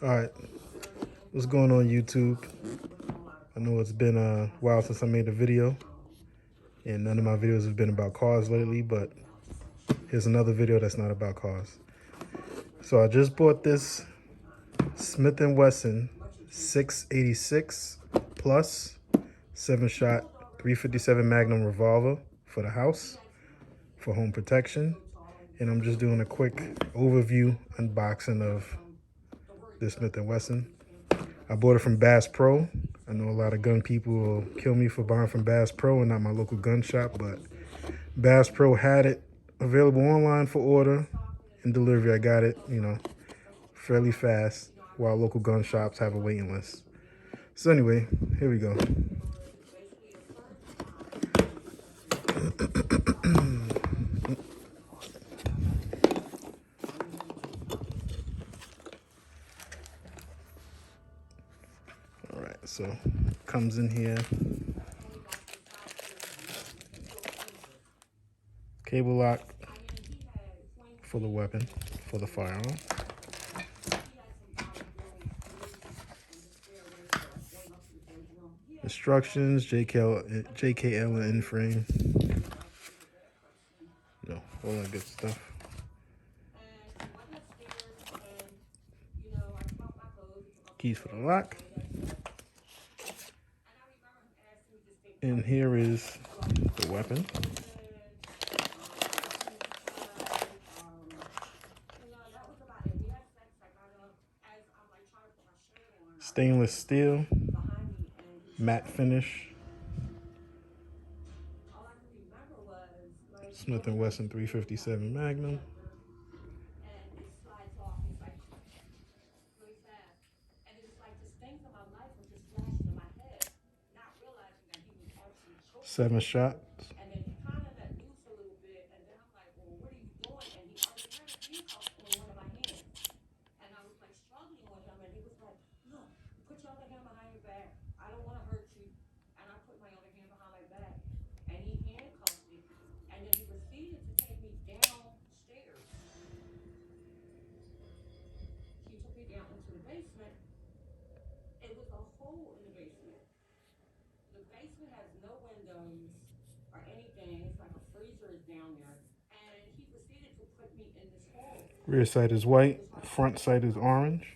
All right, what's going on YouTube? I know it's been a while since I made a video, and none of my videos have been about cars lately, but here's another video that's not about cars. So I just bought this Smith & Wesson 686 plus 7-shot 357 Magnum revolver for the house for home protection. And I'm just doing a quick overview unboxing of this Smith & Wesson. I bought it from Bass Pro. I know a lot of gun people will kill me for buying from Bass Pro and not my local gun shop, but Bass Pro had it available online for order and delivery. I got it, fairly fast, while local gun shops have a waiting list. So anyway, here we go. All right, so comes in here. Cable lock for the weapon, for the firearm. Instructions, JKL and frame. All that good stuff. Keys for the lock. And here is the weapon. Stainless steel, matte finish. Smith & Wesson 357 Magnum. Seven shots. Rear sight is white, front sight is orange.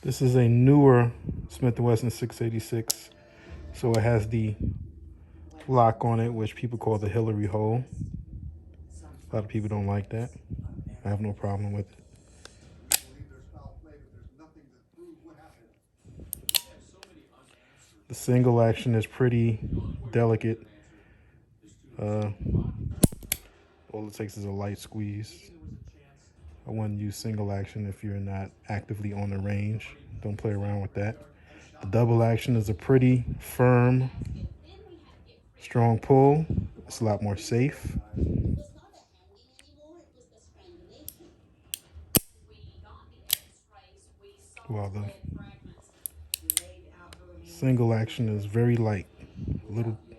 This is a newer Smith & Wesson 686, so it has the lock on it, which people call the Hillary hole. A lot of people don't like that. I have no problem with it. The single action is pretty delicate. All it takes is a light squeeze. I wouldn't use single action if you're not actively on the range. Don't play around with that. The double action is a pretty firm, strong pull. It's a lot more safe. While the single action is very light.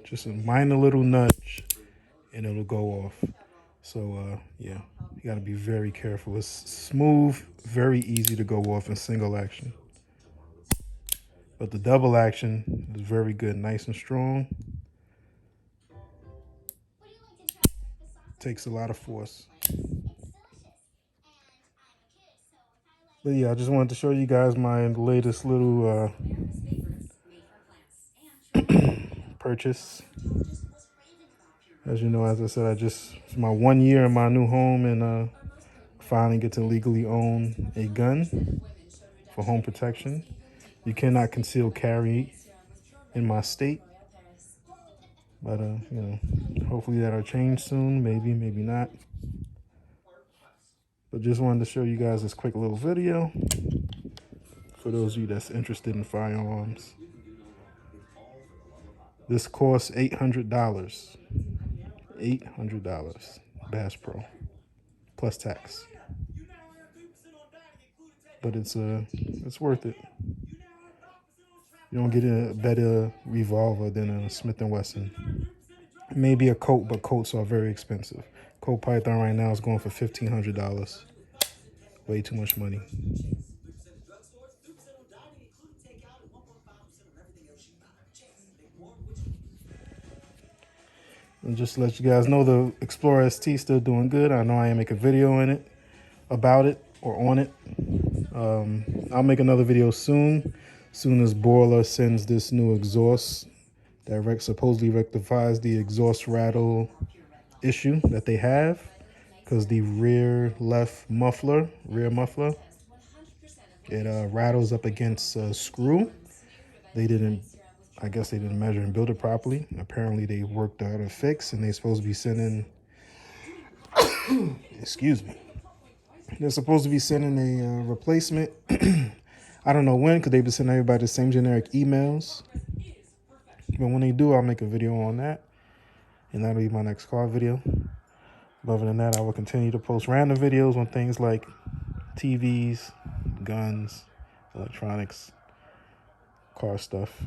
Just a minor little nudge and it'll go off. So yeah, you got to be very careful. It's smooth, very easy to go off in single action. But the double action is very good, nice and strong. Takes a lot of force. But yeah, I just wanted to show you guys my latest little purchase. As you know, as I said, it's my 1 year in my new home, and finally get to legally own a gun for home protection. You cannot conceal carry in my state, but hopefully that'll change soon. Maybe not. But just wanted to show you guys this quick little video for those of you that's interested in firearms. This costs $800. $800 Bass Pro plus tax. But it's worth it. You don't get a better revolver than a Smith & Wesson. Maybe a Colt, but Colts are very expensive. Colt Python right now is going for $1,500. Way too much money. And just to let you guys know, the Explorer ST is still doing good. I know I ain't make a video in it, about it, or on it. I'll make another video soon as Boiler sends this new exhaust that supposedly rectifies the exhaust rattle issue that they have, because the rear muffler, it rattles up against a screw. I guess they didn't measure and build it properly. Apparently they worked out a fix, and they're supposed to be sending, excuse me. They're supposed to be sending a replacement. I don't know when, because they've been sending everybody the same generic emails. But when they do, I'll make a video on that. And that'll be my next car video. But other than that, I will continue to post random videos on things like TVs, guns, electronics, car stuff.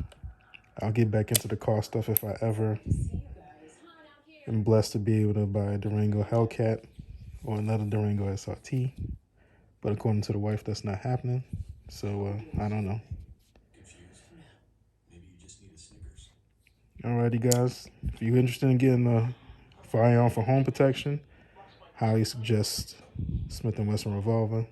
I'll get back into the car stuff if I ever am blessed to be able to buy a Durango Hellcat or another Durango SRT. But according to the wife, that's not happening. So, I don't know. Alrighty, guys. If you're interested in getting a firearm for home protection, highly suggest Smith & Wesson Revolver.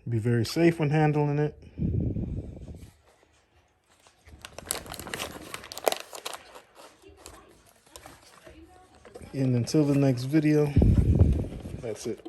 Be very safe when handling it. And until the next video, that's it.